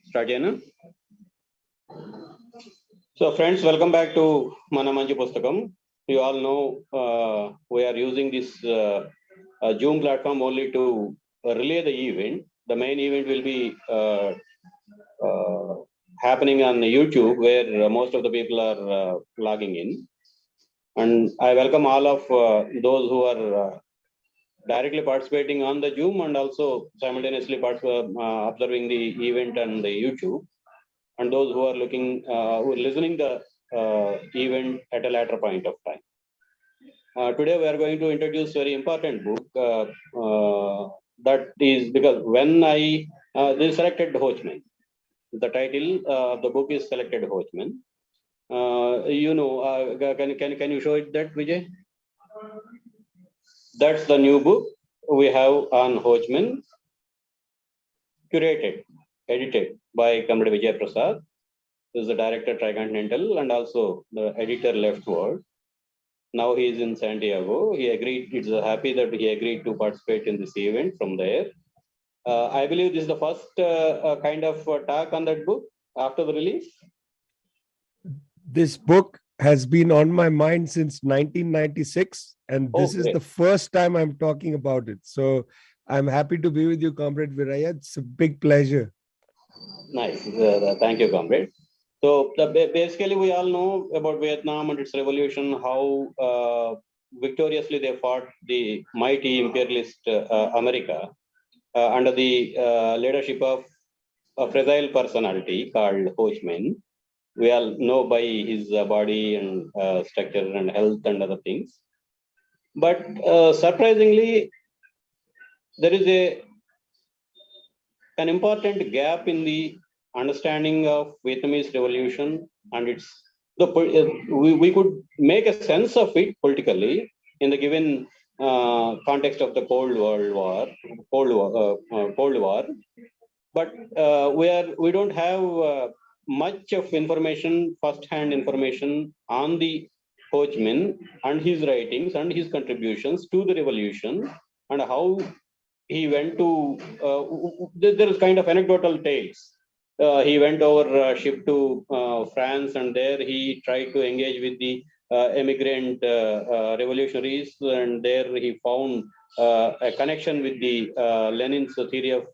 Start Jana. So friends, welcome back to Manchi Pusthakam. You all know we are using this Zoom platform only to relay the event. The main event will be happening on YouTube, where most of the people are logging in. And I welcome all of those who are directly participating on the Zoom and also simultaneously observing the event on the YouTube, and those who are who are listening the event at a later point of time. Today we are going to introduce very important book that is because when they selected Hochman. The title of the book is Selected Hochman. Can you show it that, Vijay? That's the new book we have on Hochman, curated, edited by Comrade Vijay Prasad, who is the director Tricontinental and also the editor Leftward. Now he is in Santiago. He agreed. It's happy that he agreed to participate in this event from there. I believe this is the first kind of talk on that book after the release. This book has been on my mind since 1996, and this is the first time I'm talking about it. So I'm happy to be with you, Comrade Viraya. It's a big pleasure. Nice. Thank you, Comrade. So basically, we all know about Vietnam and its revolution, how victoriously they fought the mighty imperialist America under the leadership of a fragile personality called Ho Chi Minh. We all know by his body and structure and health and other things. But surprisingly, there is an important gap in the understanding of Vietnamese revolution, and we could make a sense of it politically in the given context of the Cold War. But we don't have much of information, first-hand information on the Ho Chi Minh and his writings and his contributions to the revolution, and how he went to. There is kind of anecdotal tales. He went over ship to France, and there he tried to engage with the emigrant revolutionaries, and there he found a connection with the Lenin's theory of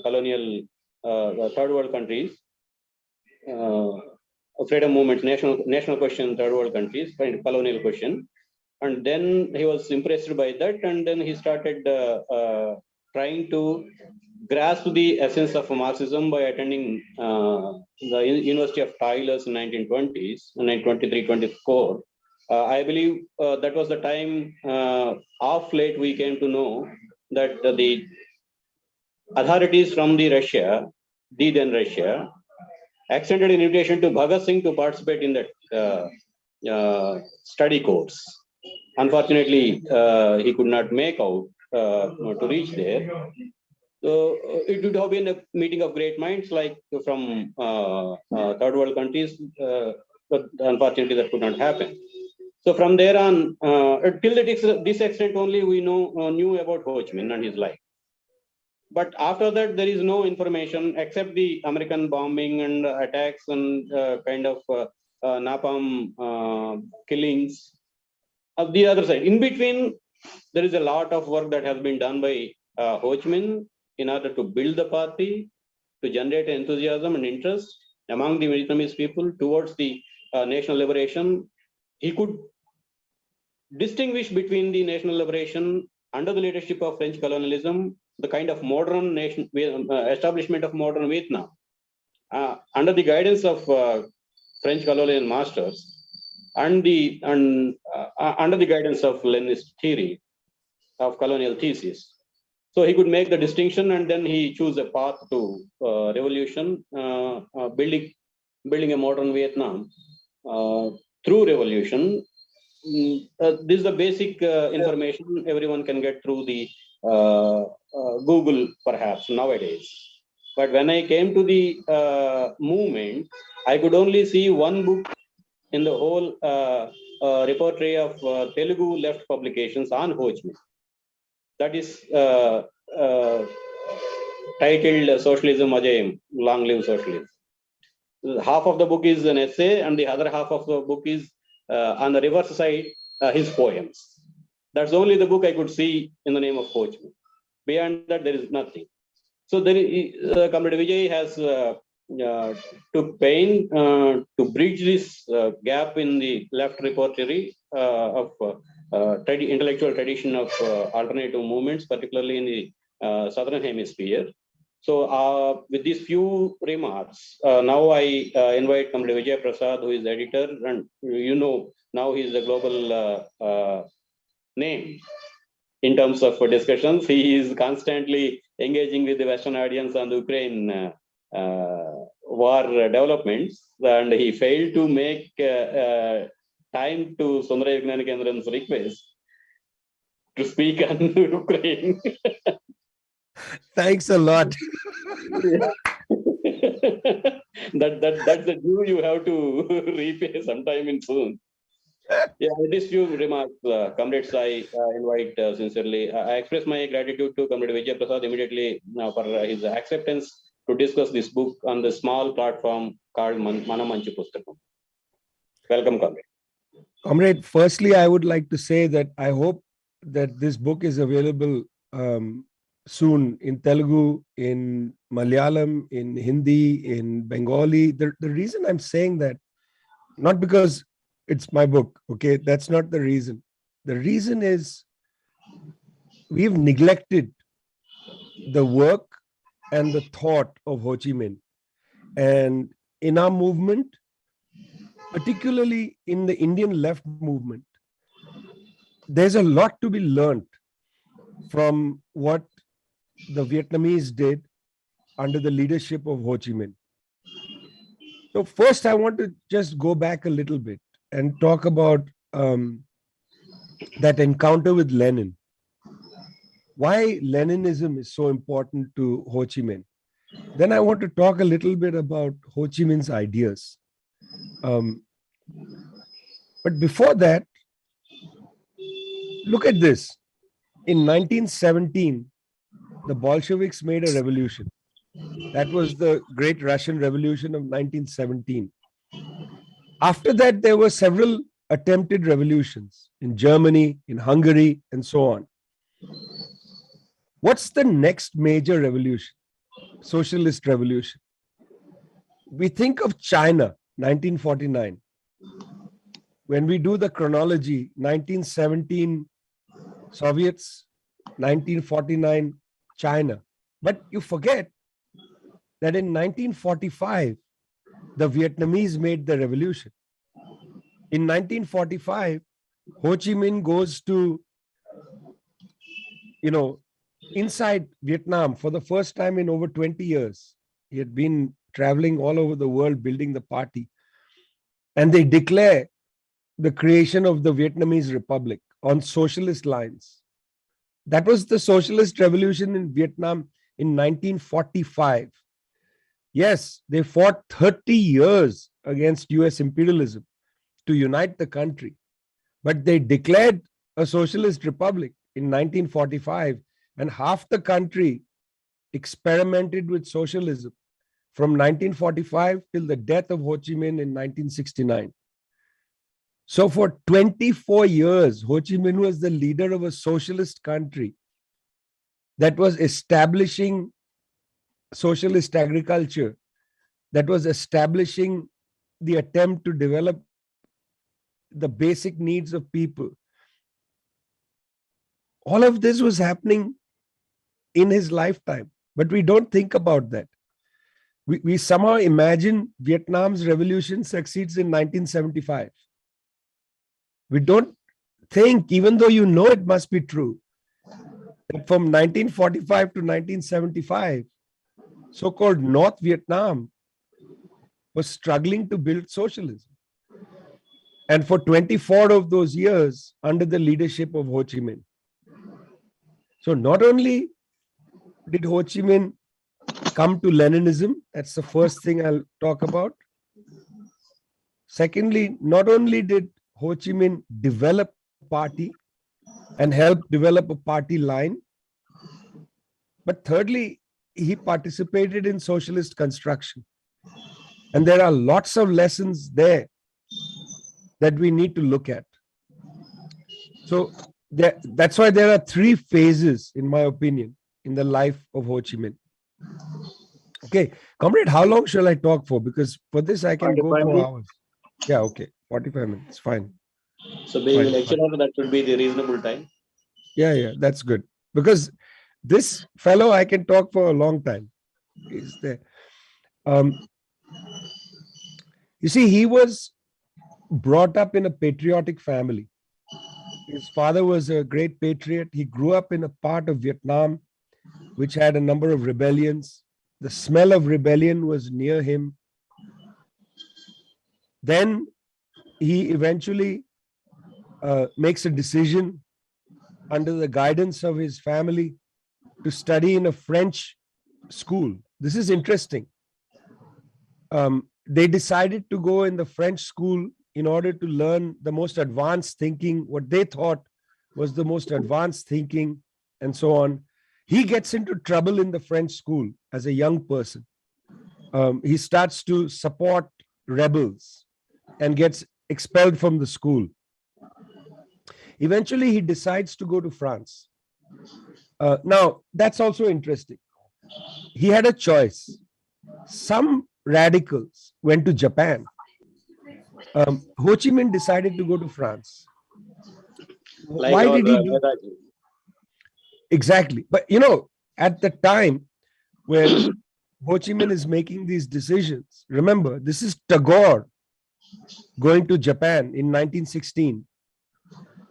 colonial third world countries, freedom movements, national question, third world countries, colonial question. And then he was impressed by that, and then he started trying to grasp the essence of Marxism by attending the University of Tyler's in 1920s, 1923-24. I believe that was the time of late we came to know that the authorities from the then Russia, extended an invitation to Bhagat Singh to participate in that study course. Unfortunately, he could not make out to reach there. So it would have been a meeting of great minds, like from third world countries, but unfortunately that could not happen. So from there on, till this extent only, we knew about Ho Chi Minh and his life. But after that, there is no information except the American bombing and attacks and kind of napalm killings. Of the other side, in between, there is a lot of work that has been done by Ho Chi Minh in order to build the party, to generate enthusiasm and interest among the Vietnamese people towards the national liberation. He could distinguish between the national liberation under the leadership of French colonialism, the kind of modern nation establishment of modern Vietnam, under the guidance of French colonial masters, and under the guidance of Leninist theory of colonial thesis. So he could make the distinction, and then he chose a path to revolution, building a modern Vietnam through revolution. This is the basic information everyone can get through the Google, perhaps nowadays. But when I came to the movement, I could only see one book in the whole repertory of Telugu left publications on Ho Chi Minh. That is titled Socialism Ajayam, Long Live Socialism. Half of the book is an essay, and the other half of the book is on the reverse side, his poems. That's only the book I could see in the name of Ho Chi Minh. Beyond that, there is nothing. So there is, Comrade Vijay has took pain to bridge this gap in the left repertory of intellectual tradition of alternative movements, particularly in the southern hemisphere. So with these few remarks, now I invite Comrade Vijay Prasad, who is the editor, and now he is a global name in terms of discussions. He is constantly engaging with the Western audience on the Ukraine war developments, and he failed to make time to Sundaray Vijnana Kendram's request to speak on Ukraine. Thanks a lot. That's the due you have to repay sometime in soon. Yeah, with these few remarks, comrades, I invite sincerely. I express my gratitude to Comrade Vijay Prasad immediately for his acceptance to discuss this book on the small platform called Manchi Pusthakam. Welcome, comrade. Comrade, firstly, I would like to say that I hope that this book is available soon in Telugu, in Malayalam, in Hindi, in Bengali. The reason I'm saying that, not because it's my book, okay? That's not the reason. The reason is we've neglected the work and the thought of Ho Chi Minh. And in our movement, particularly in the Indian left movement, there's a lot to be learned from what the Vietnamese did under the leadership of Ho Chi Minh. So first, I want to just go back a little bit and talk about that encounter with Lenin. Why Leninism is so important to Ho Chi Minh. Then I want to talk a little bit about Ho Chi Minh's ideas. But before that, look at this. In 1917, the Bolsheviks made a revolution. That was the Great Russian Revolution of 1917. After that, there were several attempted revolutions in Germany, in Hungary, and so on. What's the next major revolution? Socialist revolution. We think of China, 1949. When we do the chronology, 1917 Soviets, 1949 China. But you forget that in 1945, the Vietnamese made the revolution. In 1945, Ho Chi Minh goes to, inside Vietnam for the first time in over 20 years. He had been traveling all over the world building the party. And they declare the creation of the Vietnamese Republic on socialist lines. That was the socialist revolution in Vietnam in 1945. Yes, they fought 30 years against US imperialism to unite the country. But they declared a socialist republic in 1945, and half the country experimented with socialism from 1945 till the death of Ho Chi Minh in 1969. So for 24 years, Ho Chi Minh was the leader of a socialist country that was establishing socialist agriculture, that was establishing the attempt to develop the basic needs of people. All of this was happening in his lifetime, but we don't think about that. We somehow imagine Vietnam's revolution succeeds in 1975. We don't think, even though it must be true, that from 1945 to 1975, so-called North Vietnam was struggling to build socialism. And for 24 of those years, under the leadership of Ho Chi Minh. So not only did Ho Chi Minh come to Leninism, that's the first thing I'll talk about. Secondly, not only did Ho Chi Minh develop a party and help develop a party line, but thirdly, he participated in socialist construction. And there are lots of lessons there that we need to look at. So that's why there are three phases, in my opinion, in the life of Ho Chi Minh. Okay, comrade, how long shall I talk for? Because for this, I can go 45 for minutes. hours. Yeah, okay, 45 minutes, fine. So being a Fine, lecturer, that should be the reasonable time. Yeah, that's good. Because this fellow, I can talk for a long time. Is there? You see, he was brought up in a patriotic family. His father was a great patriot. He grew up in a part of Vietnam which had a number of rebellions. The smell of rebellion was near him. Then he eventually makes a decision under the guidance of his family to study in a French school. This is interesting. They decided to go in the French school in order to learn the most advanced thinking, what they thought was the most advanced thinking, and so on. He gets into trouble in the French school as a young person. He starts to support rebels and gets expelled from the school. Eventually, he decides to go to France. Now, that's also interesting. He had a choice. Some radicals went to Japan. Ho Chi Minh decided to go to France. Like Why our, did he do? Netaji. Exactly. But at the time when Ho Chi Minh is making these decisions, remember, this is Tagore going to Japan in 1916.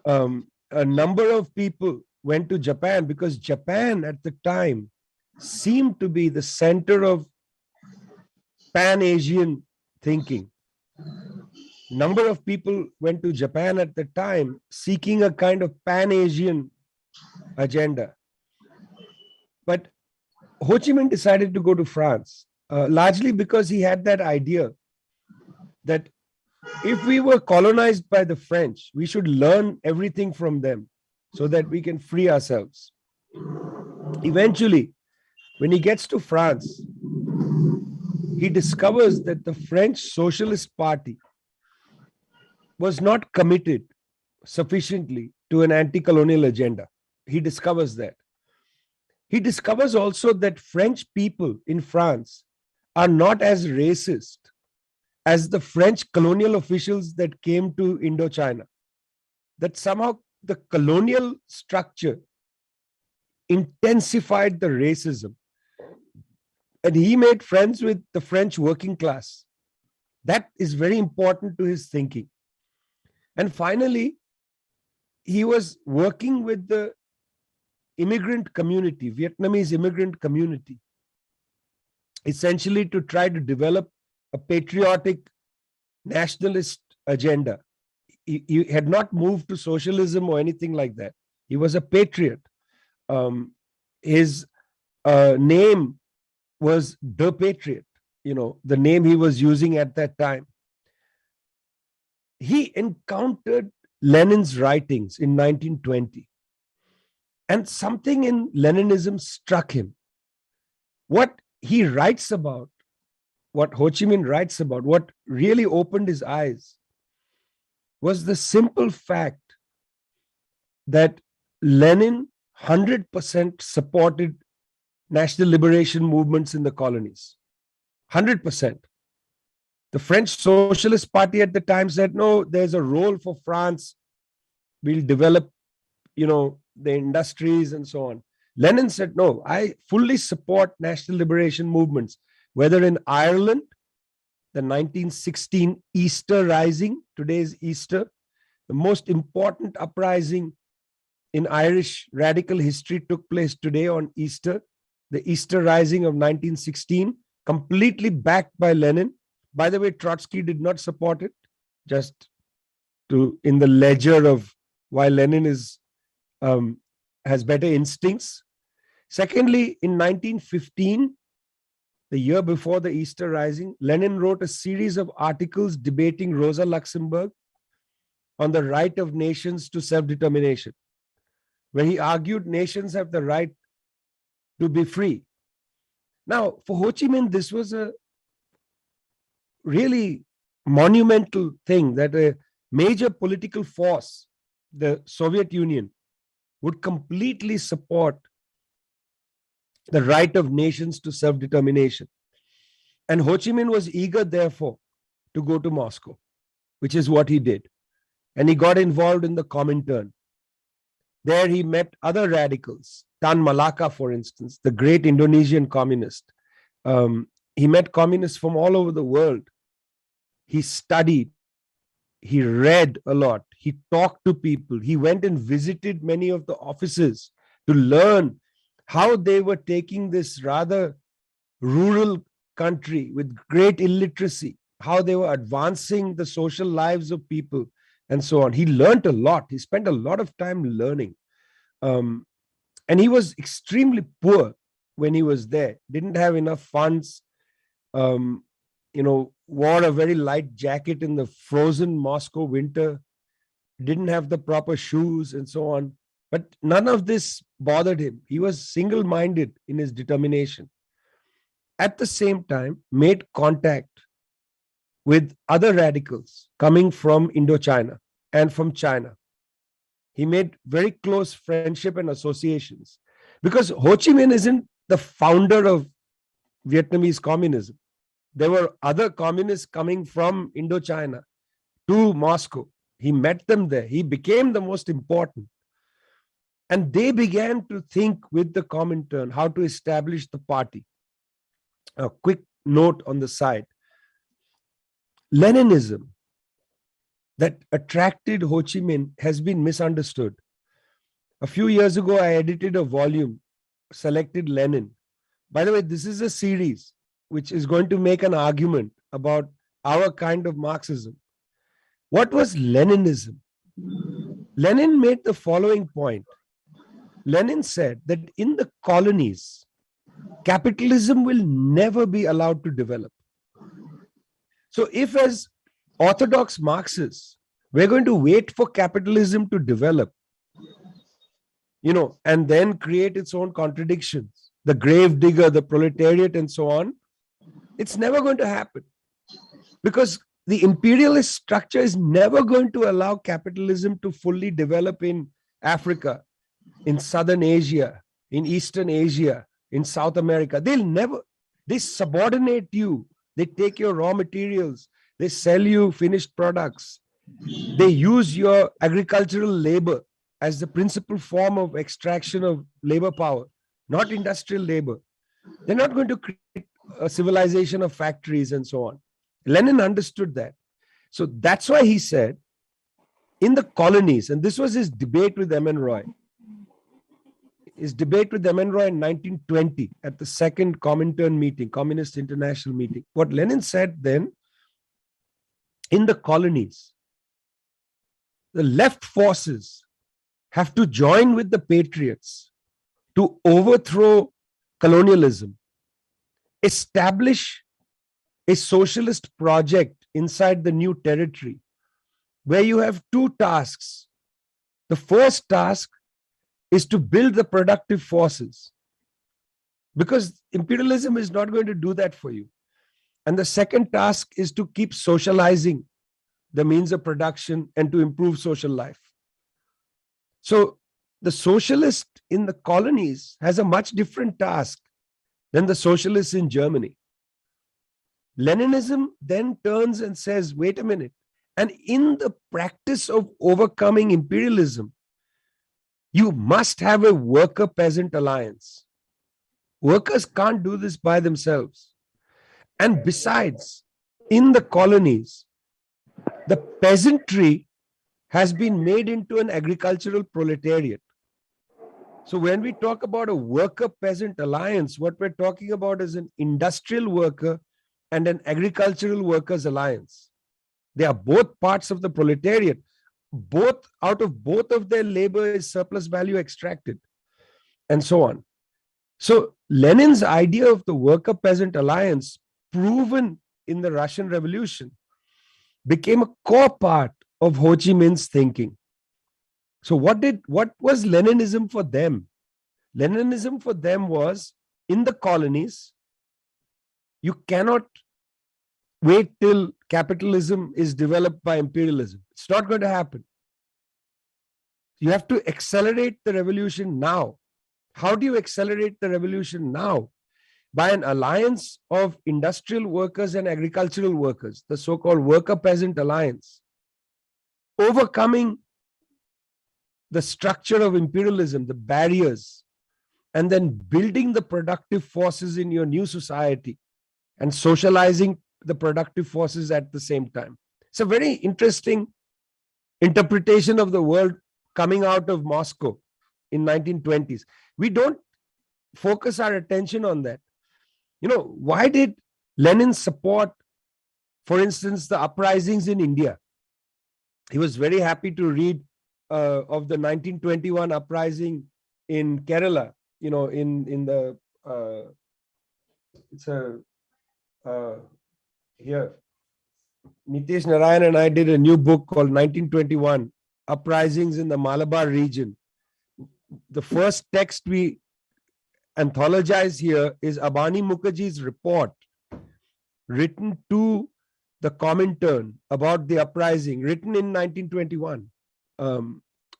A number of people went to Japan because Japan at the time seemed to be the center of Pan-Asian thinking. Number of people went to Japan at the time seeking a kind of Pan-Asian agenda. But Ho Chi Minh decided to go to France, largely because he had that idea that if we were colonized by the French, we should learn everything from them so that we can free ourselves. Eventually, when he gets to France, he discovers that the French Socialist Party was not committed sufficiently to an anti-colonial agenda. He discovers that. He discovers also that French people in France are not as racist as the French colonial officials that came to Indochina. That somehow the colonial structure intensified the racism. And he made friends with the French working class. That is very important to his thinking. And finally, he was working with the immigrant community, Vietnamese immigrant community, essentially to try to develop a patriotic nationalist agenda. He had not moved to socialism or anything like that. He was a patriot. His name was The Patriot, the name he was using at that time. He encountered Lenin's writings in 1920. And something in Leninism struck him. What he writes about, what Ho Chi Minh writes about, what really opened his eyes was the simple fact that Lenin 100% supported national liberation movements in the colonies. 100%. The French Socialist Party at the time said, no, there's a role for France. We'll develop, the industries and so on. Lenin said, no, I fully support national liberation movements, whether in Ireland, the 1916 Easter Rising, today's Easter, the most important uprising in Irish radical history took place today on Easter, the Easter Rising of 1916, completely backed by Lenin. By the way, Trotsky did not support it, just in the ledger of why Lenin has better instincts. Secondly, in 1915, the year before the Easter Rising, Lenin wrote a series of articles debating Rosa Luxemburg on the right of nations to self-determination, where he argued nations have the right to be free. Now, for Ho Chi Minh, this was a really monumental thing, that a major political force, the Soviet Union, would completely support the right of nations to self-determination. And Ho Chi Minh was eager, therefore, to go to Moscow, which is what he did. And he got involved in the Comintern. There he met other radicals, Tan Malaka, for instance, the great Indonesian communist. He met communists from all over the world. He studied, he read a lot, he talked to people, he went and visited many of the offices to learn how they were taking this rather rural country with great illiteracy, how they were advancing the social lives of people, and so on. He learned a lot. He spent a lot of time learning. And he was extremely poor when he was there, didn't have enough funds, wore a very light jacket in the frozen Moscow winter, didn't have the proper shoes, and so on. But none of this bothered him. He was single-minded in his determination. At the same time, made contact with other radicals coming from Indochina and from China. He made very close friendship and associations, because Ho Chi Minh isn't the founder of Vietnamese communism. There were other communists coming from Indochina to Moscow. He met them there. He became the most important. And they began to think with the Comintern how to establish the party. A quick note on the side. Leninism that attracted Ho Chi Minh has been misunderstood. A few years ago, I edited a volume, Selected Lenin. By the way, this is a series which is going to make an argument about our kind of Marxism. What was Leninism? Lenin made the following point. Lenin said that in the colonies, capitalism will never be allowed to develop. So if, as orthodox Marxists, we're going to wait for capitalism to develop, and then create its own contradictions, the grave digger, the proletariat, and so on, it's never going to happen. Because the imperialist structure is never going to allow capitalism to fully develop in Africa, in Southern Asia, in Eastern Asia, in South America. They subordinate you. They take your raw materials. They sell you finished products. They use your agricultural labor as the principal form of extraction of labor power, not industrial labor. They're not going to create a civilization of factories and so on. Lenin understood that. So that's why he said, in the colonies, and this was his debate with M.N. Roy. His debate with M.N. Roy in 1920 at the second Comintern meeting, Communist International meeting. What Lenin said then, in the colonies, the left forces have to join with the patriots to overthrow colonialism, establish a socialist project inside the new territory where you have two tasks. The first task is to build the productive forces, because imperialism is not going to do that for you. And the second task is to keep socializing the means of production and to improve social life. So the socialist in the colonies has a much different task than the socialists in Germany. Leninism then turns and says, wait a minute. And in the practice of overcoming imperialism, you must have a worker-peasant alliance. Workers can't do this by themselves. And besides, in the colonies, the peasantry has been made into an agricultural proletariat. So when we talk about a worker-peasant alliance, what we're talking about is an industrial worker and an agricultural workers alliance. They are both parts of the proletariat. Out of both of their labor is surplus value extracted, and so on. So Lenin's idea of the worker-peasant alliance, proven in the Russian Revolution, became a core part of Ho Chi Minh's thinking. So what was Leninism for them? Leninism for them was, in the colonies, You cannot wait till capitalism is developed by imperialism. It's not going to happen. You have to accelerate the revolution now. How do you accelerate the revolution now? By an alliance of industrial workers and agricultural workers, the so-called worker-peasant alliance, overcoming the structure of imperialism, the barriers, and then building the productive forces in your new society and socializing the productive forces at the same time. It's a very interesting interpretation of the world coming out of Moscow in 1920s. We don't focus our attention on that. Why did Lenin support, for instance, the uprisings in India? He was very happy to read of the 1921 uprising in Kerala, in the, here, Nitesh Narayan and I did a new book called 1921 Uprisings in the Malabar region. The first text we anthologize here is Abani Mukherjee's report written to the Comintern about the uprising, written in 1921.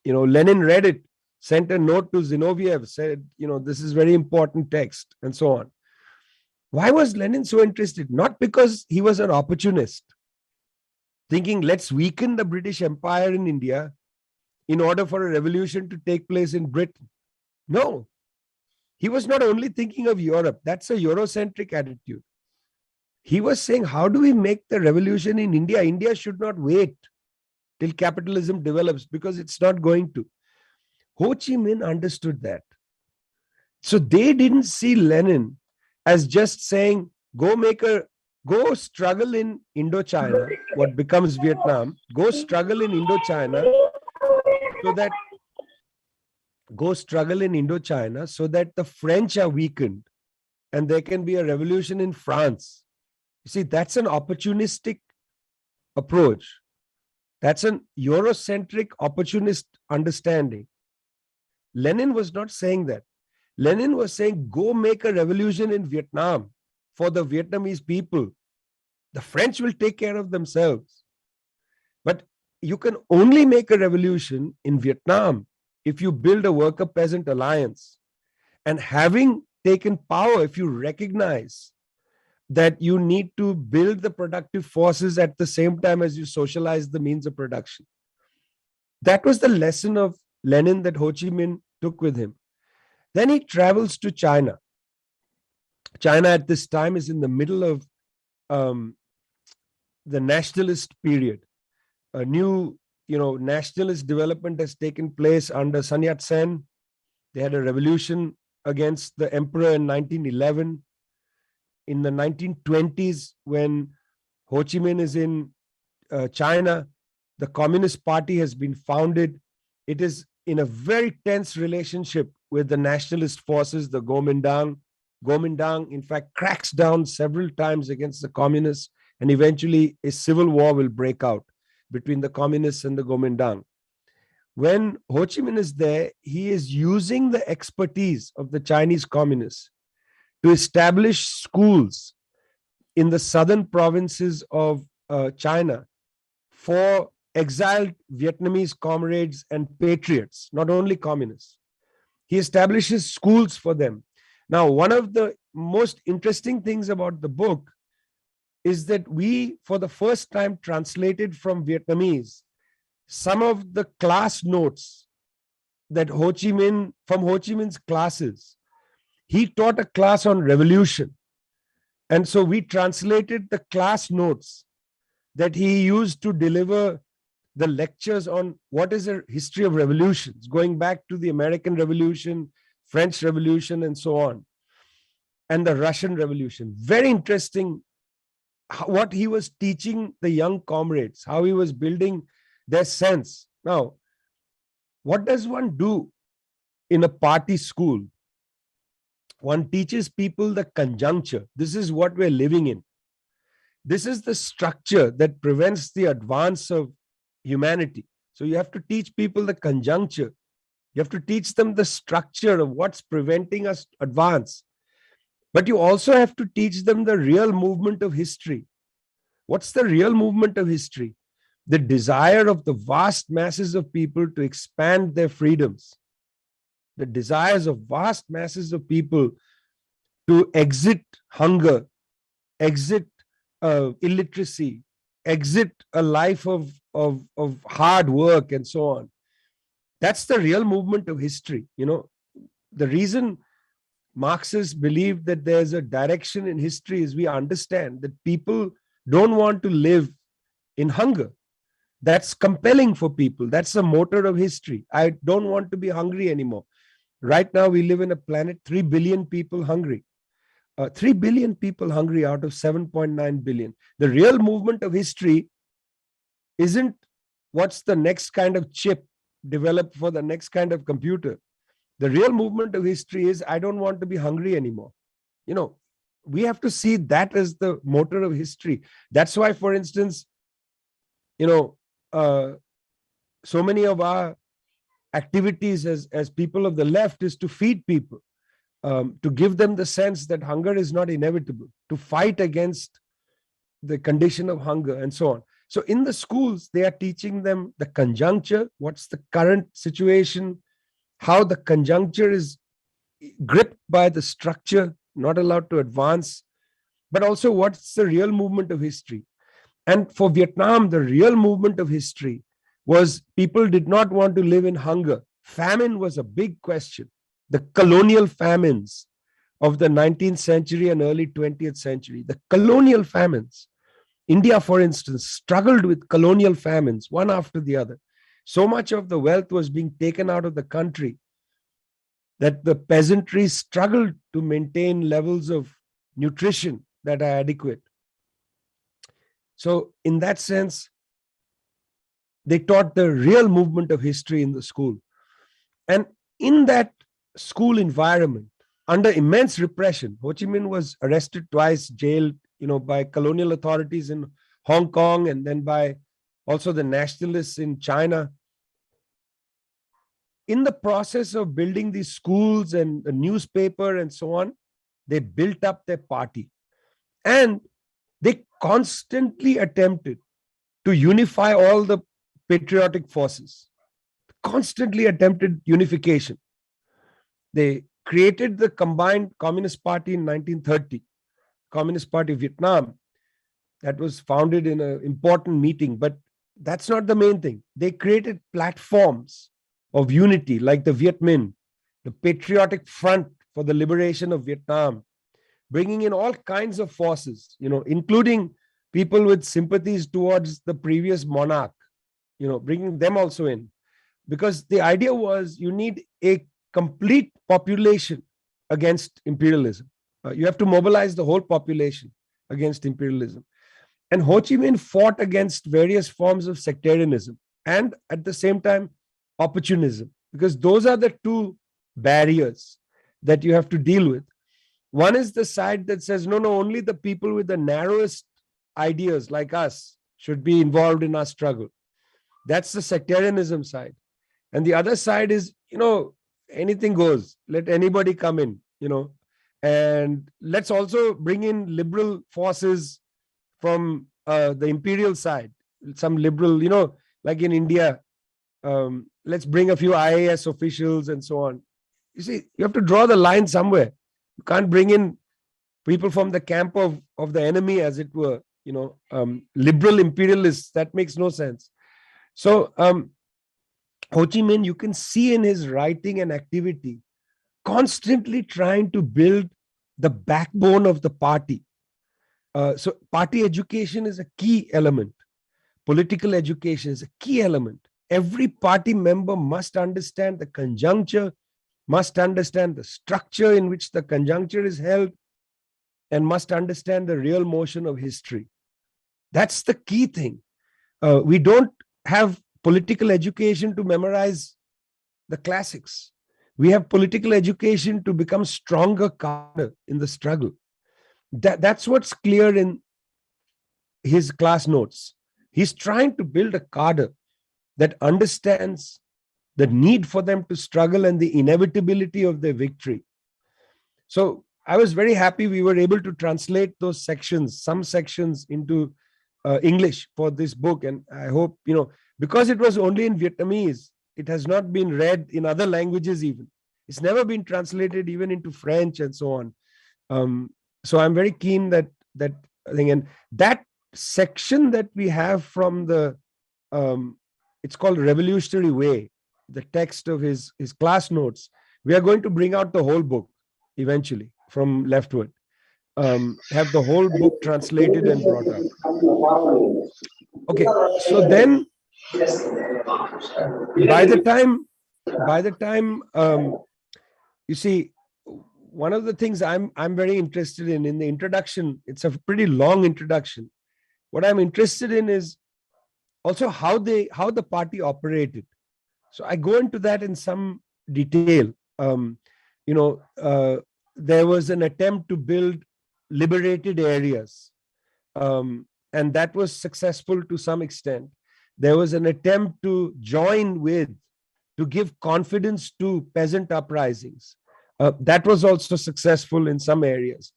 Lenin read it, sent a note to Zinoviev, said, this is very important text, and so on. Why was Lenin so interested? Not because he was an opportunist, thinking, let's weaken the British Empire in India in order for a revolution to take place in Britain. No, he was not only thinking of Europe. That's a Eurocentric attitude. He was saying, how do we make the revolution in India? India should not wait till capitalism develops, because it's not going to. Ho Chi Minh understood that. So they didn't see Lenin as just saying, go struggle in Indochina, what becomes Vietnam, go struggle in Indochina so that the French are weakened and there can be a revolution in France. You see, that's an opportunistic approach. That's an Eurocentric opportunist understanding. Lenin was not saying that. Lenin was saying, go make a revolution in Vietnam for the Vietnamese people. The French will take care of themselves. But you can only make a revolution in Vietnam if you build a worker-peasant alliance. And having taken power, if you recognize that you need to build the productive forces at the same time as you socialize the means of production. That was the lesson of Lenin that Ho Chi Minh took with him. Then he travels to China. China at this time is in the middle of the nationalist period. A new, nationalist development has taken place under Sun Yat-sen. They had a revolution against the emperor in 1911. In the 1920s, when Ho Chi Minh is in China, the Communist Party has been founded. It is in a very tense relationship with the nationalist forces, the Kuomintang. Kuomintang, in fact, cracks down several times against the communists, and eventually a civil war will break out between the communists and the Kuomintang. When Ho Chi Minh is there, he is using the expertise of the Chinese communists to establish schools in the southern provinces of China for exiled Vietnamese comrades and patriots, not only communists. He establishes schools for them. Now, one of the most interesting things about the book is that we, for the first time, translated from Vietnamese some of the class notes that from Ho Chi Minh's classes. He taught a class on revolution. And so we translated the class notes that he used to deliver the lectures on what is a history of revolutions, going back to the American Revolution, French Revolution, and so on, and the Russian Revolution. Very interesting what he was teaching the young comrades, how he was building their sense. Now, what does one do in a party school? One teaches people the conjuncture. This is what we're living in. This is the structure that prevents the advance of humanity. So you have to teach people the conjuncture. You have to teach them the structure of what's preventing us advance. But you also have to teach them the real movement of history. What's the real movement of history? The desire of the vast masses of people to expand their freedoms, the desires of vast masses of people to exit hunger, exit illiteracy, exit a life of hard work and so on. That's the real movement of history. The reason Marxists believe that there's a direction in history is we understand that people don't want to live in hunger. That's compelling for people. That's the motor of history. I don't want to be hungry anymore. Right now, we live in a planet, 3 billion people hungry. 3 billion people hungry out of 7.9 billion. The real movement of history isn't what's the next kind of chip developed for the next kind of computer. The real movement of history is I don't want to be hungry anymore. We have to see that as the motor of history. That's why, for instance, so many of our activities as people of the left is to feed people, to give them the sense that hunger is not inevitable, to fight against the condition of hunger and so on. So in the schools, they are teaching them the conjuncture, what's the current situation, how the conjuncture is gripped by the structure, not allowed to advance, but also what's the real movement of history. And for Vietnam, the real movement of history was people did not want to live in hunger. Famine was a big question. The colonial famines of the 19th century and early 20th century, the colonial famines. India, for instance, struggled with colonial famines, one after the other. So much of the wealth was being taken out of the country that the peasantry struggled to maintain levels of nutrition that are adequate. So in that sense, they taught the real movement of history in the school. And in that school environment, under immense repression, Ho Chi Minh was arrested twice, jailed, by colonial authorities in Hong Kong and then by also the nationalists in China. In the process of building these schools and a newspaper and so on, they built up their party. And they constantly attempted to unify all the patriotic forces, constantly attempted unification. They created the combined Communist Party in 1930, Communist Party of Vietnam, that was founded in an important meeting. But that's not the main thing. They created platforms of unity like the Viet Minh, the Patriotic Front for the Liberation of Vietnam, bringing in all kinds of forces, including people with sympathies towards the previous monarch, bringing them also in. Because the idea was you need a complete population against imperialism. You have to mobilize the whole population against imperialism. And Ho Chi Minh fought against various forms of sectarianism and at the same time, opportunism, because those are the two barriers that you have to deal with. One is the side that says, no, only the people with the narrowest ideas like us should be involved in our struggle. That's the sectarianism side. And the other side is, anything goes. Let anybody come in, and let's also bring in liberal forces from the imperial side, some liberal, like in India, let's bring a few IAS officials and so on. You see, you have to draw the line somewhere. You can't bring in people from the camp of the enemy, as it were, liberal imperialists. That makes no sense. So Ho Chi Minh, you can see in his writing and activity, constantly trying to build the backbone of the party. So party education is a key element. Political education is a key element. Every party member must understand the conjuncture, must understand the structure in which the conjuncture is held, and must understand the real motion of history. That's the key thing. We don't have political education to memorize the classics. We have political education to become stronger cadre in the struggle. That's what's clear in his class notes. He's trying to build a cadre that understands the need for them to struggle and the inevitability of their victory. So I was very happy we were able to translate those sections, some sections, into English for this book. And I hope, because it was only in Vietnamese, it has not been read in other languages even. It's never been translated even into French and so on. So I'm very keen that thing. And that section that we have from the, it's called Revolutionary Way, the text of his class notes. We are going to bring out the whole book eventually from Leftward. Have the whole book translated and brought out. Okay, so then by the time you see, one of the things I'm very interested in the introduction, it's a pretty long introduction. What I'm interested in is also how the party operated. So I go into that in some detail. There was an attempt to build liberated areas, and that was successful to some extent. There was an attempt to give confidence to peasant uprisings. That was also successful in some areas.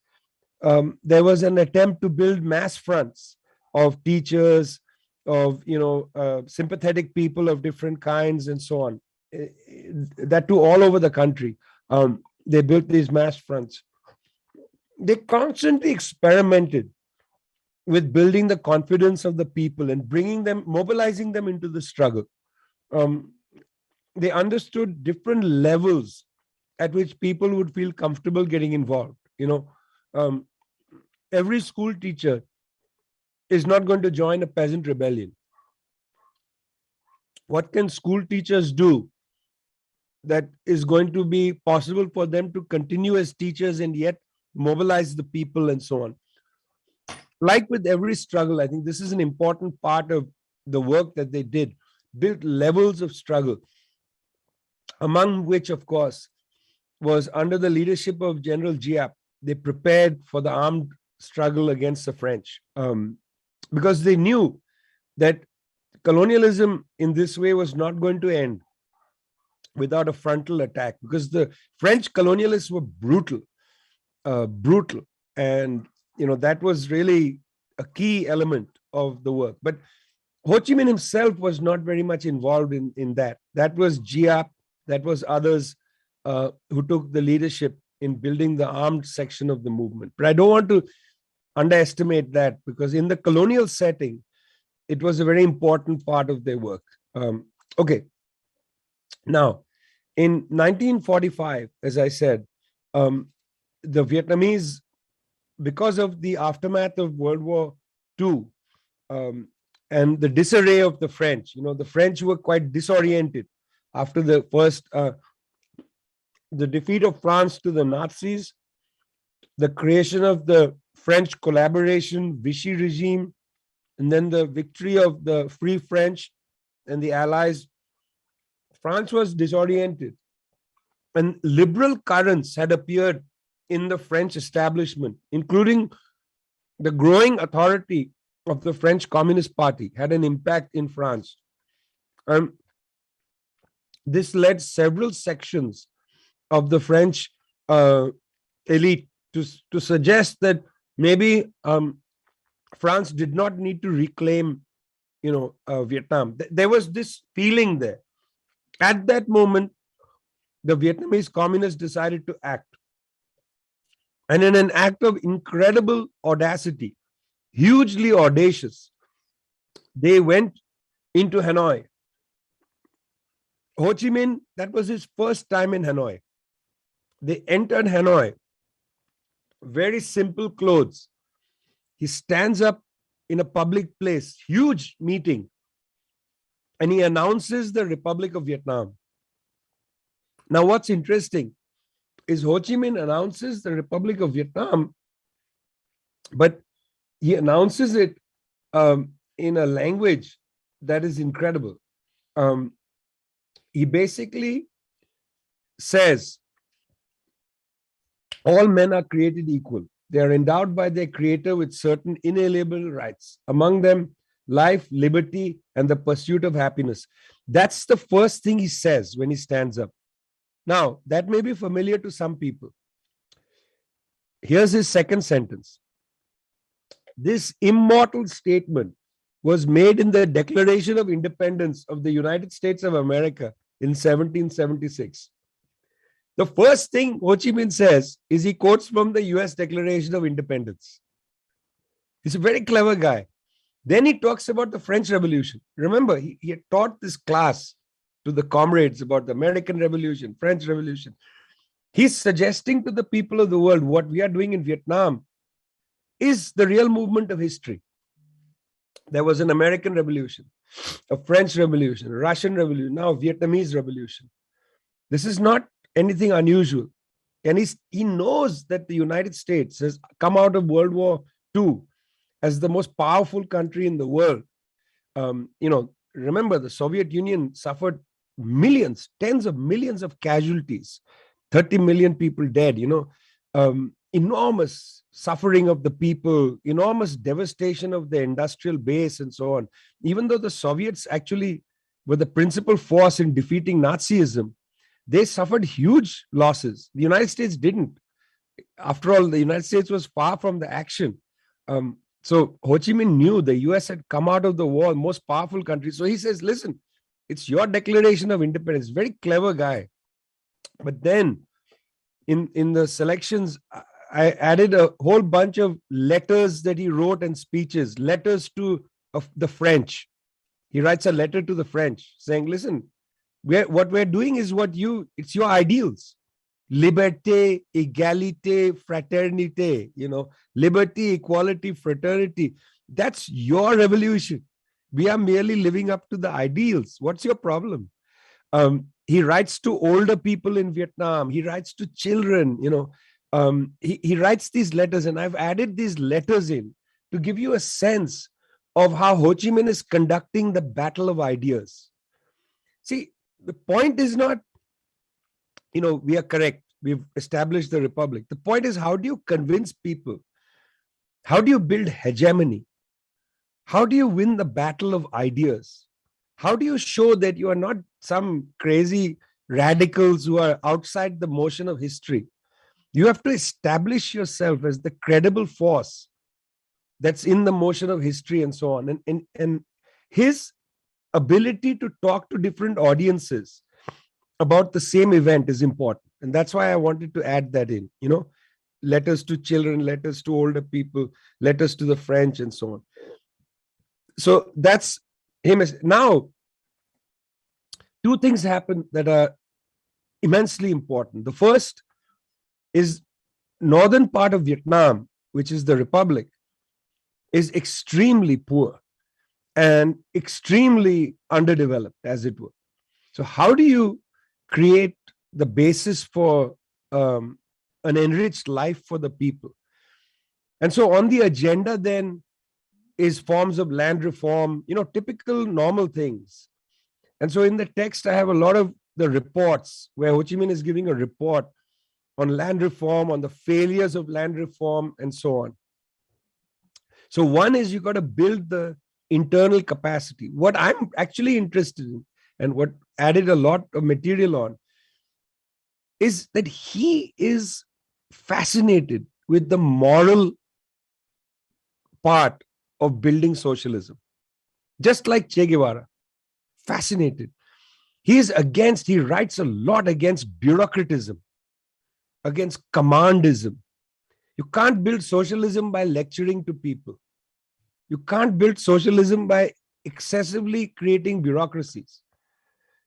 There was an attempt to build mass fronts of teachers, of sympathetic people of different kinds, and so on. That too, all over the country. They built these mass fronts. They constantly experimented with building the confidence of the people and mobilizing them into the struggle. They understood different levels at which people would feel comfortable getting involved. Every school teacher is not going to join a peasant rebellion. What can school teachers do that is going to be possible for them to continue as teachers and yet mobilize the people and so on? Like with every struggle, I think this is an important part of the work that they did, built levels of struggle, among which, of course, was under the leadership of General Giap. They prepared for the armed struggle against the French, because they knew that colonialism in this way was not going to end without a frontal attack, because the French colonialists were brutal. And that was really a key element of the work. But Ho Chi Minh himself was not very much involved in that. That was Giap, that was others who took the leadership in building the armed section of the movement. But I don't want to underestimate that, because in the colonial setting, it was a very important part of their work. Okay. Now, in 1945, as I said, the Vietnamese, because of the aftermath of World War II and the disarray of the French, the French were quite disoriented after the first, the defeat of France to the Nazis, the creation of the French collaboration, Vichy regime, and then the victory of the Free French and the Allies. France was disoriented, and liberal currents had appeared in the French establishment, including the growing authority of the French Communist Party, had an impact in France. This led several sections of the French elite to suggest that maybe France did not need to reclaim, Vietnam. There was this feeling there. At that moment, the Vietnamese communists decided to act. And in an act of incredible audacity, hugely audacious, they went into Hanoi. Ho Chi Minh, that was his first time in Hanoi. They entered Hanoi, very simple clothes. He stands up in a public place, huge meeting, and he announces the Republic of Vietnam. Now, what's interesting is Ho Chi Minh announces the Republic of Vietnam, but he announces it in a language that is incredible. He basically says, all men are created equal. They are endowed by their creator with certain inalienable rights, among them life, liberty, and the pursuit of happiness. That's the first thing he says when he stands up. Now, that may be familiar to some people. Here's his second sentence. This immortal statement was made in the Declaration of Independence of the United States of America in 1776. The first thing Ho Chi Minh says is he quotes from the US Declaration of Independence. He's a very clever guy. Then he talks about the French Revolution. Remember, he had taught this class to the comrades about the American Revolution, French Revolution. He's suggesting to the people of the world what we are doing in Vietnam is the real movement of history. There was an American Revolution, a French Revolution, a Russian Revolution, now a Vietnamese Revolution. This is not anything unusual. And he knows that the United States has come out of World War II as the most powerful country in the world. Remember, the Soviet Union suffered millions, tens of millions of casualties, 30 million people dead, enormous suffering of the people, enormous devastation of the industrial base and so on. Even though the Soviets actually were the principal force in defeating Nazism, they suffered huge losses. The United States didn't. After all, the United States was far from the action. So Ho Chi Minh knew the US had come out of the war, most powerful country. So he says, listen, it's your Declaration of Independence. Very clever guy. But then in the selections, I added a whole bunch of letters that he wrote and speeches, letters to the French. He writes a letter to the French saying, listen, what we're doing is it's your ideals. Liberté, égalité, fraternité, liberty, equality, fraternity. That's your revolution. We are merely living up to the ideals. What's your problem? He writes to older people in Vietnam. He writes to children, he writes these letters, and I've added these letters in to give you a sense of how Ho Chi Minh is conducting the battle of ideas. See, the point is not, we are correct. We've established the republic. The point is, how do you convince people? How do you build hegemony? How do you win the battle of ideas? How do you show that you are not some crazy radicals who are outside the motion of history? You have to establish yourself as the credible force that's in the motion of history and so on. And his ability to talk to different audiences about the same event is important. And that's why I wanted to add that in, letters to children, letters to older people, letters to the French and so on. So that's him. Now, two things happen that are immensely important. The first is northern part of Vietnam, which is the republic, is extremely poor and extremely underdeveloped, as it were. So how do you create the basis for an enriched life for the people? And so on the agenda then is forms of land reform, typical normal things. And so in the text, I have a lot of the reports where Ho Chi Minh is giving a report on land reform, on the failures of land reform, and so on. So one is you got to build the internal capacity. What I'm actually interested in, and what added a lot of material on, is that he is fascinated with the moral part of building socialism. Just like Che Guevara, fascinated. He writes a lot against bureaucratism, against commandism. You can't build socialism by lecturing to people. You can't build socialism by excessively creating bureaucracies.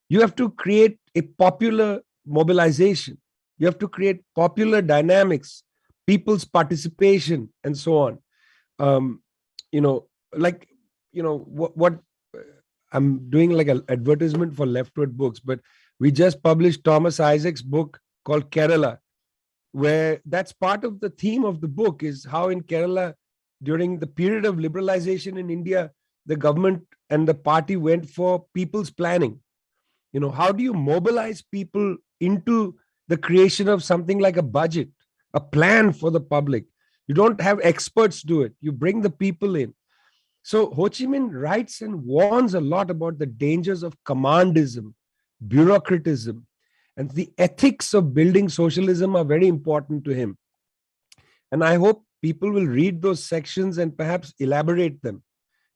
You have to create a popular mobilization. You have to create popular dynamics, people's participation, and so on. What I'm doing like an advertisement for Leftward Books, but we just published Thomas Isaac's book called Kerala, where that's part of the theme of the book, is how in Kerala, during the period of liberalization in India, the government and the party went for people's planning. How do you mobilize people into the creation of something like a budget, a plan for the public? You don't have experts do it. You bring the people in. So Ho Chi Minh writes and warns a lot about the dangers of commandism, bureaucratism, and the ethics of building socialism are very important to him. And I hope people will read those sections and perhaps elaborate them.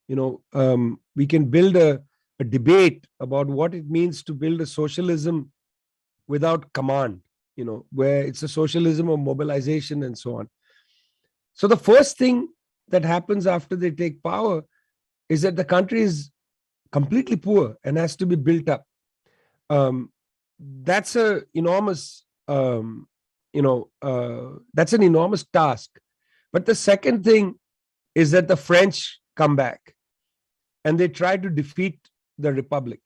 We can build a debate about what it means to build a socialism without command, where it's a socialism of mobilization and so on. So the first thing that happens after they take power is that the country is completely poor and has to be built up. That's a enormous, that's an enormous task. But the second thing is that the French come back and they try to defeat the Republic.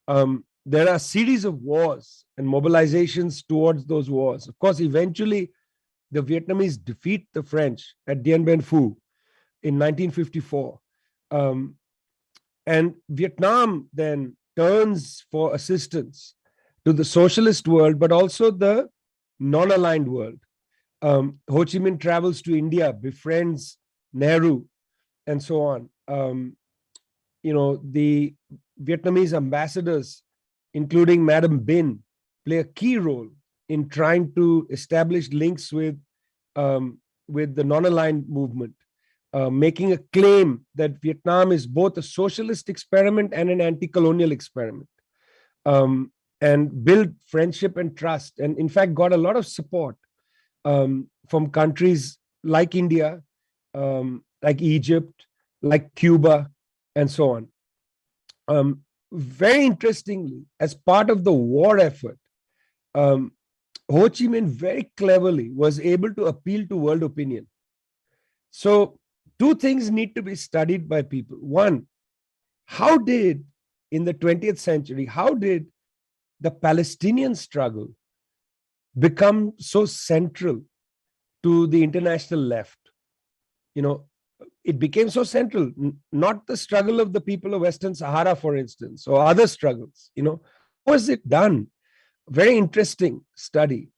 There are a series of wars and mobilizations towards those wars. Of course, eventually, the Vietnamese defeat the French at Dien Bien Phu in 1954. And Vietnam then turns for assistance to the socialist world, but also the non-aligned world. Ho Chi Minh travels to India, befriends Nehru, and so on. The Vietnamese ambassadors, including Madam Bin, play a key role in trying to establish links with the non-aligned movement, making a claim that Vietnam is both a socialist experiment and an anti-colonial experiment, and build friendship and trust, and in fact got a lot of support from countries like India, like Egypt, like Cuba, and so on. Very interestingly, as part of the war effort, Ho Chi Minh very cleverly was able to appeal to world opinion. So two things need to be studied by people. One, in the 20th century, how did the Palestinian struggle become so central to the international left? It became so central, not the struggle of the people of Western Sahara, for instance, or other struggles. How was it done? Very interesting study.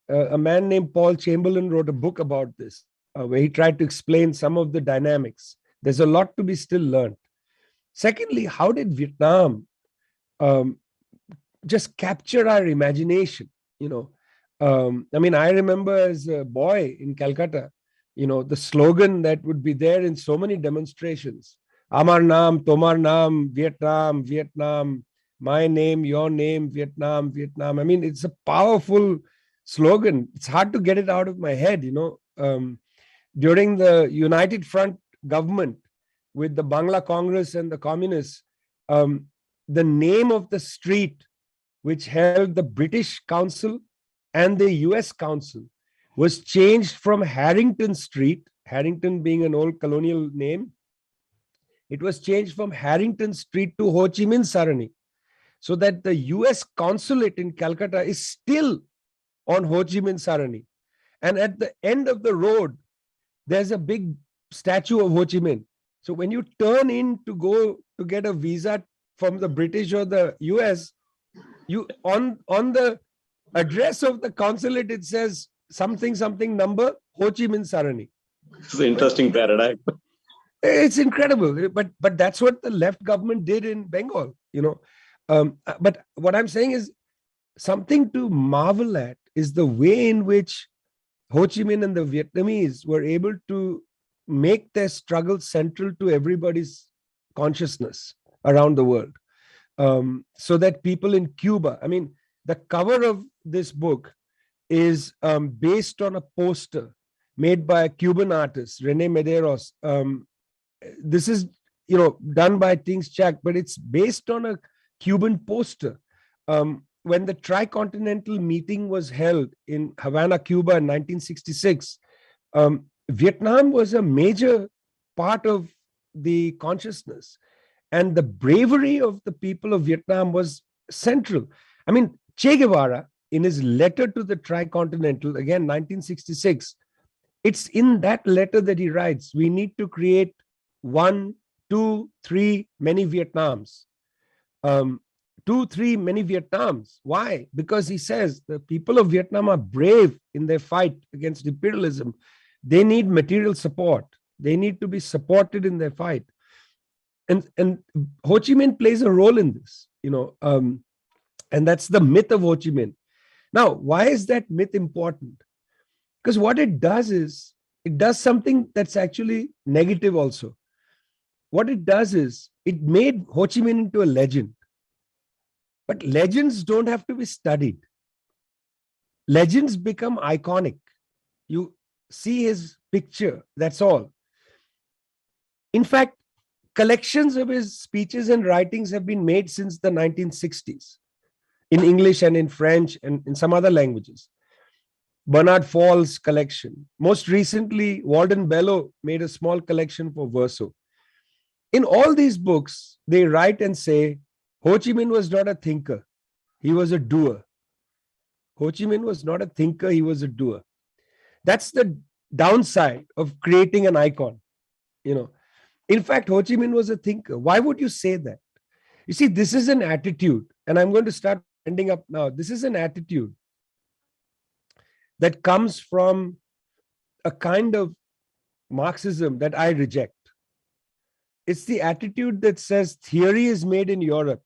A man named Paul Chamberlain wrote a book about this, where he tried to explain some of the dynamics. There's a lot to be still learned. Secondly, how did Vietnam just capture our imagination? I remember as a boy in Calcutta, the slogan that would be there in so many demonstrations: Amar Naam, Tomar Naam, Vietnam, Vietnam, my name, your name, Vietnam, Vietnam. It's a powerful slogan. It's hard to get it out of my head. During the United Front government with the Bangla Congress and the communists, the name of the street which held the British Council and the US Council was changed from Harrington Street, Harrington being an old colonial name. It was changed from Harrington Street to Ho Chi Minh Sarani, so that the US consulate in Calcutta is still on Ho Chi Minh Sarani. And at the end of the road, there's a big statue of Ho Chi Minh. So when you turn in to go to get a visa from the British or the US, you on the address of the consulate, it says something number Ho Chi Minh Sarani. It's an interesting paradigm. It's incredible, but that's what the left government did in Bengal. But what I'm saying is, something to marvel at is the way in which Ho Chi Minh and the Vietnamese were able to make their struggle central to everybody's consciousness around the world. So that people in Cuba, the cover of this book is based on a poster made by a Cuban artist, Rene Medeiros. This is, done by Tings Chak, but it's based on a Cuban poster. When the Tricontinental meeting was held in Havana, Cuba in 1966, Vietnam was a major part of the consciousness. And the bravery of the people of Vietnam was central. Che Guevara, in his letter to the Tricontinental, again, 1966, it's in that letter that he writes, we need to create 1, 2, 3, many Vietnams. 2, 3, many Vietnams. Why? Because he says the people of Vietnam are brave in their fight against imperialism. They need material support. They need to be supported in their fight. And Ho Chi Minh plays a role in this, and that's the myth of Ho Chi Minh. Now, why is that myth important? Because what it does is it does something that's actually negative also. What it does is it made Ho Chi Minh into a legend. But legends don't have to be studied. Legends become iconic. You see his picture, that's all. In fact, collections of his speeches and writings have been made since the 1960s in English and in French and in some other languages. Bernard Fall's collection. Most recently, Walden Bellow made a small collection for Verso. In all these books, they write and say, Ho Chi Minh was not a thinker, he was a doer. Ho Chi Minh was not a thinker, he was a doer. That's the downside of creating an icon. In fact, Ho Chi Minh was a thinker. Why would you say that? You see, this is an attitude, and I'm going to start ending up now. This is an attitude that comes from a kind of Marxism that I reject. It's the attitude that says theory is made in Europe,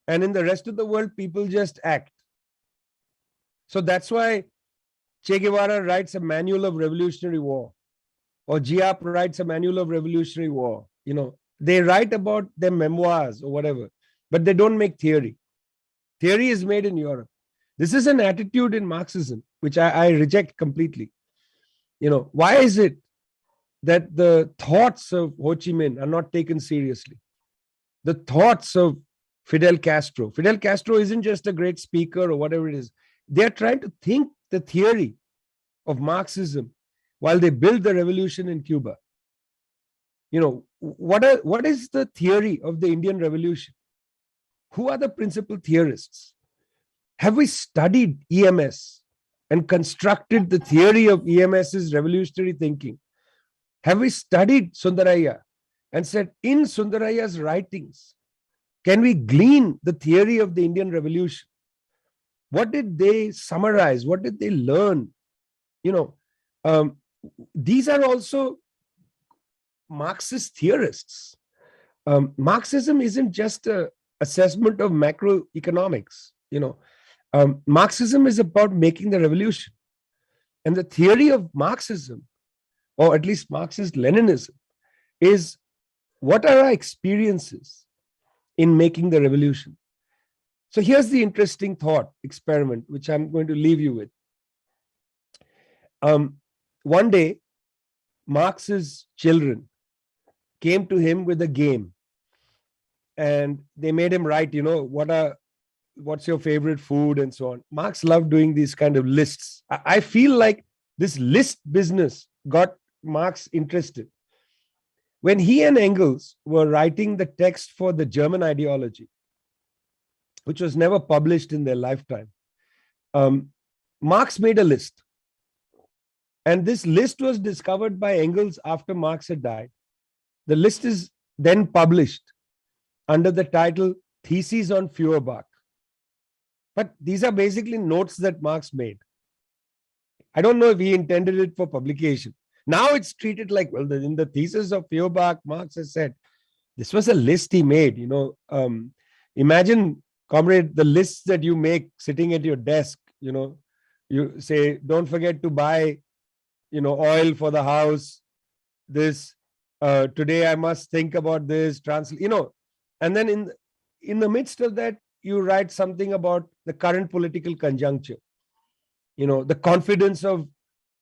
and in the rest of the world, people just act. So that's why Che Guevara writes a manual of revolutionary war, or Giap writes a manual of revolutionary war. They write about their memoirs or whatever, but they don't make theory. Theory is made in Europe. This is an attitude in Marxism, which I reject completely. Why is it that the thoughts of Ho Chi Minh are not taken seriously? The thoughts of Fidel Castro. Fidel Castro isn't just a great speaker or whatever it is. They're trying to think the theory of Marxism while they build the revolution in Cuba. What is the theory of the Indian Revolution? Who are the principal theorists? Have we studied EMS and constructed the theory of EMS's revolutionary thinking? Have we studied Sundaraiah and said, in Sundaraiah's writings, can we glean the theory of the Indian Revolution? What did they summarize? What did they learn? These are also Marxist theorists. Marxism isn't just an assessment of macroeconomics. Marxism is about making the revolution. And the theory of Marxism, or at least Marxist-Leninism, is what are our experiences in making the revolution? So here's the interesting thought experiment, which I'm going to leave you with. One day, Marx's children came to him with a game, and they made him write, what's your favorite food and so on. Marx loved doing these kind of lists. I feel like this list business got Marx interested. When he and Engels were writing the text for the German ideology, which was never published in their lifetime, Marx made a list. And this list was discovered by Engels after Marx had died. The list is then published under the title Theses on Feuerbach. But these are basically notes that Marx made. I don't know if he intended it for publication. Now it's treated like, well, in the thesis of Feuerbach, Marx has said, this was a list he made. Imagine, comrade, the lists that you make sitting at your desk. You say, don't forget to buy, oil for the house. This, today I must think about this, and then in the midst of that, you write something about the current political conjuncture. The confidence of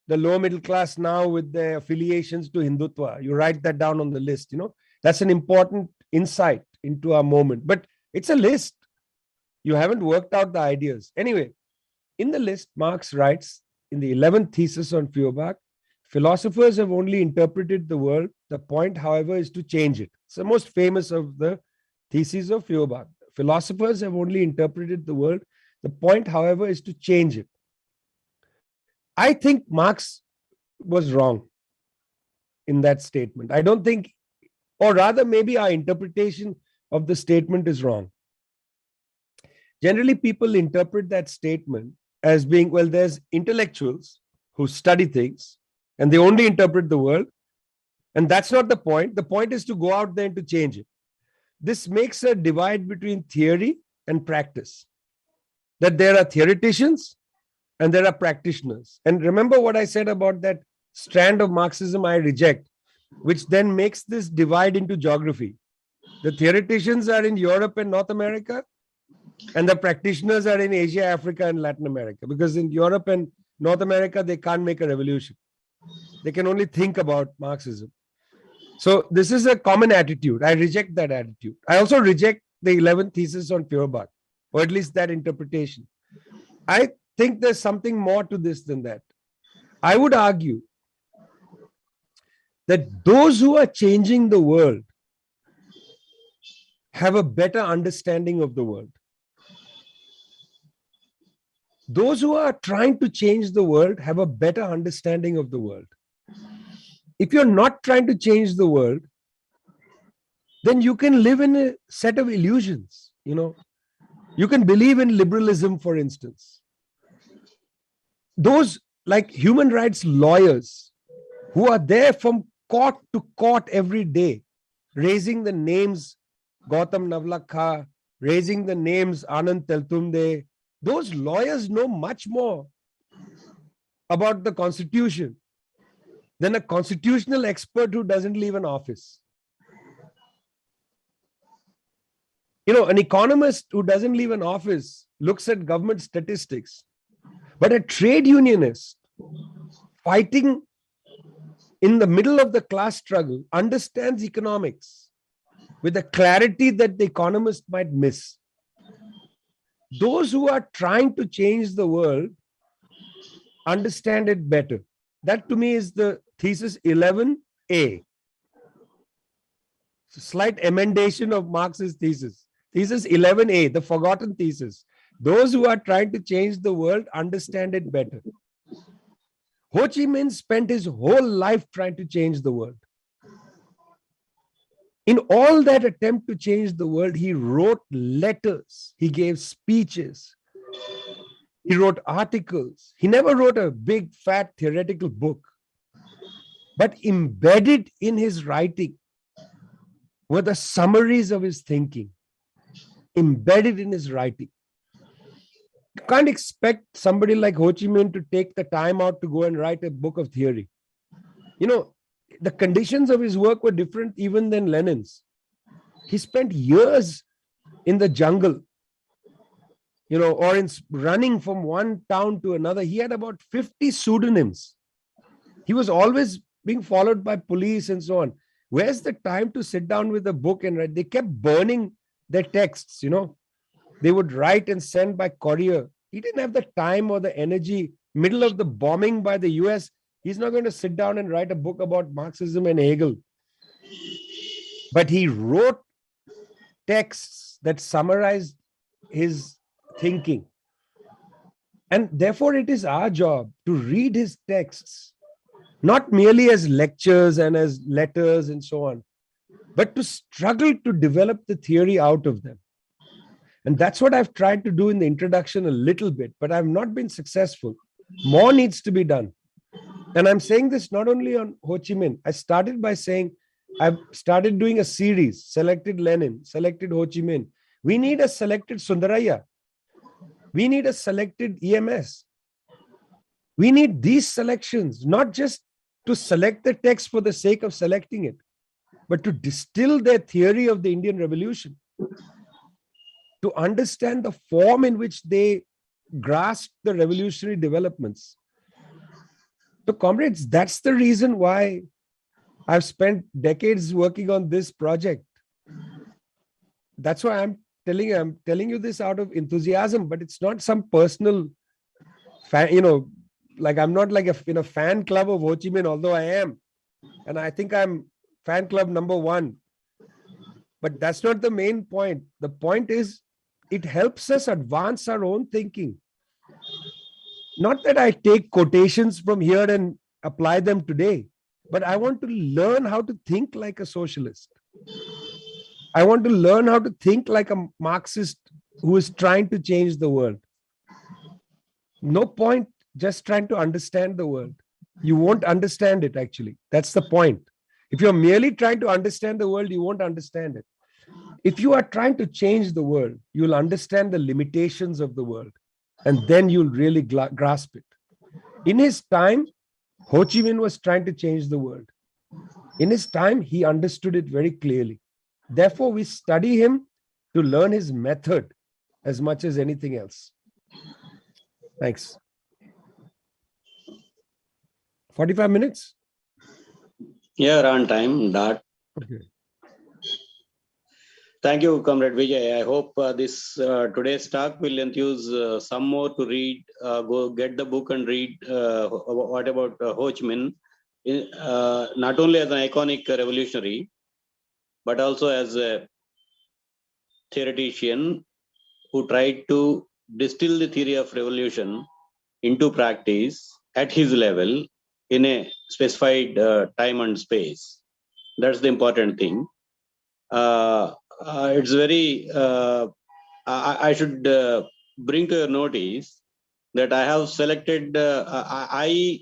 the lower middle class now with their affiliations to Hindutva. You write that down on the list. That's an important insight into our moment. But it's a list. You haven't worked out the ideas. Anyway, in the list, Marx writes in the 11th thesis on Feuerbach, philosophers have only interpreted the world. The point, however, is to change it. It's the most famous of the theses of Feuerbach. Philosophers have only interpreted the world. The point, however, is to change it. I think Marx was wrong in that statement. I don't think, or rather, maybe our interpretation of the statement is wrong. Generally, people interpret that statement as being, well, there's intellectuals who study things and they only interpret the world. And that's not the point. The point is to go out there and to change it. This makes a divide between theory and practice. That there are theoreticians and there are practitioners. And remember what I said about that strand of Marxism I reject, which then makes this divide into geography. The theoreticians are in Europe and North America, and the practitioners are in Asia, Africa, and Latin America. Because in Europe and North America, they can't make a revolution. They can only think about Marxism. So this is a common attitude. I reject that attitude. I also reject the 11th thesis on Feuerbach, or at least that interpretation. I think there's something more to this than that. I would argue that those who are changing the world have a better understanding of the world. Those who are trying to change the world have a better understanding of the world. If you're not trying to change the world, then you can live in a set of illusions. You can believe in liberalism, for instance. Those like human rights lawyers who are there from court to court every day, raising the names Gautam Navlakha, raising the names Anand Teltunde, those lawyers know much more about the Constitution than a constitutional expert who doesn't leave an office. An economist who doesn't leave an office looks at government statistics, but a trade unionist fighting in the middle of the class struggle understands economics with a clarity that the economist might miss. Those who are trying to change the world understand it better. That to me is the thesis 11A. It's a slight emendation of Marx's thesis. Thesis 11A, the forgotten thesis. Those who are trying to change the world understand it better. Ho Chi Minh spent his whole life trying to change the world. In all that attempt to change the world, he wrote letters, he gave speeches, he wrote articles. He never wrote a big, fat theoretical book. But embedded in his writing were the summaries of his thinking. Embedded in his writing. You can't expect somebody like Ho Chi Minh to take the time out to go and write a book of theory. The conditions of his work were different even than Lenin's. He spent years in the jungle, or in running from one town to another. He had about 50 pseudonyms. He was always being followed by police and so on. Where's the time to sit down with a book and write? They kept burning their texts, They would write and send by courier. He didn't have the time or the energy. Middle of the bombing by the US, he's not going to sit down and write a book about Marxism and Hegel. But he wrote texts that summarized his thinking. And therefore, it is our job to read his texts, not merely as lectures and as letters and so on, but to struggle to develop the theory out of them. And that's what I've tried to do in the introduction a little bit, but I've not been successful. More needs to be done. And I'm saying this not only on Ho Chi Minh. I started by saying, I've started doing a series, selected Lenin, selected Ho Chi Minh. We need a selected Sundaraya. We need a selected EMS. We need these selections, not just to select the text for the sake of selecting it, but to distill their theory of the Indian Revolution, to understand the form in which they grasp the revolutionary developments. So, comrades, that's the reason why I've spent decades working on this project. That's why I'm telling you this out of enthusiasm, but it's not some personal fan, like I'm not like a fan club of Ho Chi Minh, although I am. And I think I'm fan club number 1. But that's not the main point. The point is, it helps us advance our own thinking. Not that I take quotations from here and apply them today, but I want to learn how to think like a socialist. I want to learn how to think like a Marxist who is trying to change the world. No point just trying to understand the world. You won't understand it, actually. That's the point. If you're merely trying to understand the world, you won't understand it. If you are trying to change the world, you'll understand the limitations of the world, and then you'll really grasp it. In his time, Ho Chi Minh was trying to change the world. In his time, he understood it very clearly. Therefore, we study him to learn his method as much as anything else. Thanks. 45 minutes? Yeah, on time, dot. Okay. Thank you, Comrade Vijay. I hope this today's talk will enthuse some more to read, go get the book and read what about Ho Chi Minh, not only as an iconic revolutionary, but also as a theoretician who tried to distill the theory of revolution into practice at his level in a specified time and space. That's the important thing. It's very, I should bring to your notice that I have selected, I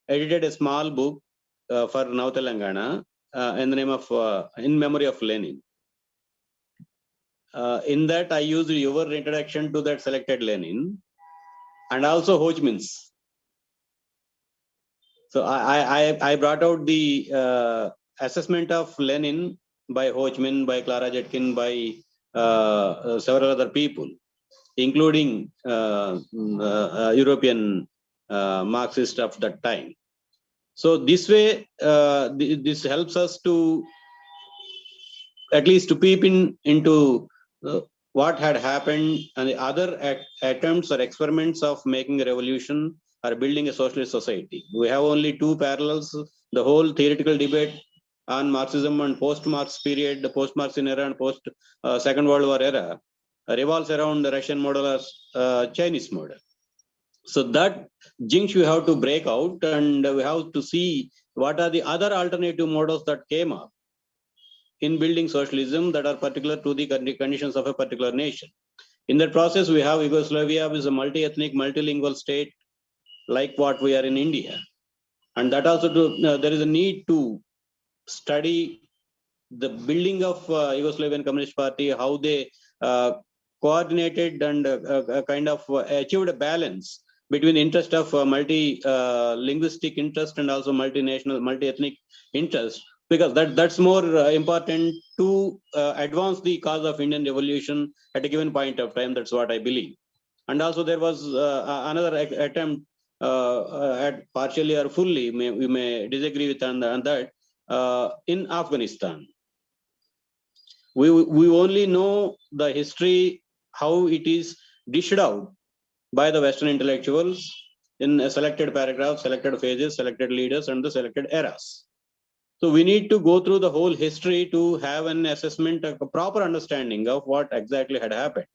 edited a small book for Now Telangana in the name of, in memory of Lenin. In that, I used your introduction to that selected Lenin and also Ho Chi Minh's. So I brought out the assessment of Lenin by Ho Chi Minh, by Clara Zetkin, by several other people, including European Marxists of that time. So this way, this helps us to at least to peep into what had happened and the other attempts or experiments of making a revolution or building a socialist society. We have only two parallels. The whole theoretical debate on Marxism and post-Marx period, the post-Marxian era and post-Second World War era revolves around the Russian model or Chinese model. So that jinx we have to break out, and we have to see what are the other alternative models that came up in building socialism that are particular to the conditions of a particular nation. In that process, we have Yugoslavia, which is a multi-ethnic, multilingual state, like what we are in India. And that also, there is a need to study the building of Yugoslavian Communist Party, how they coordinated and kind of achieved a balance between the interest of multi-linguistic interest and also multinational, multi-ethnic interest, because that's more important to advance the cause of Indian revolution at a given point of time. That's what I believe. And also there was another attempt at partially or fully, we may disagree with on that, in Afghanistan. We only know the history, how it is dished out by the Western intellectuals in a selected paragraph, selected phases, selected leaders, and the selected eras. So we need to go through the whole history to have an assessment, a proper understanding of what exactly had happened.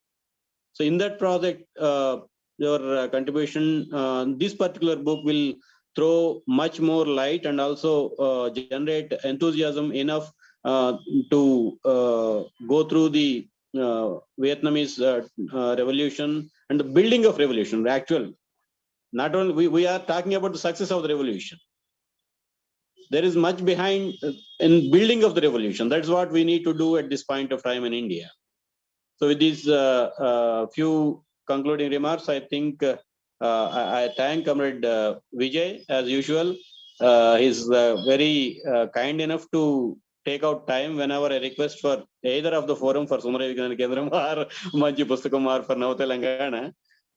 So in that project, your contribution, this particular book will throw much more light and also generate enthusiasm enough to go through the Vietnamese revolution and the building of revolution. Actual, not only we are talking about the success of the revolution. There is much behind in building of the revolution. That's what we need to do at this point of time in India. So with these few concluding remarks, I think I thank Comrade Vijay as usual. He's very kind enough to take out time whenever I request for either of the forum for Sumara Vigyan Kendram or Manchi Pusthakam or for Now Telangana.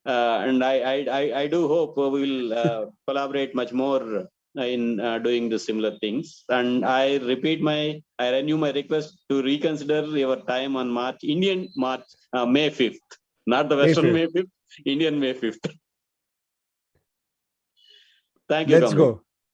And I do hope we will collaborate much more in doing the similar things. And I renew my request to reconsider your time on May 5th, not the Western May 5th, Indian May 5th. Thank you, Let's Comrade. go.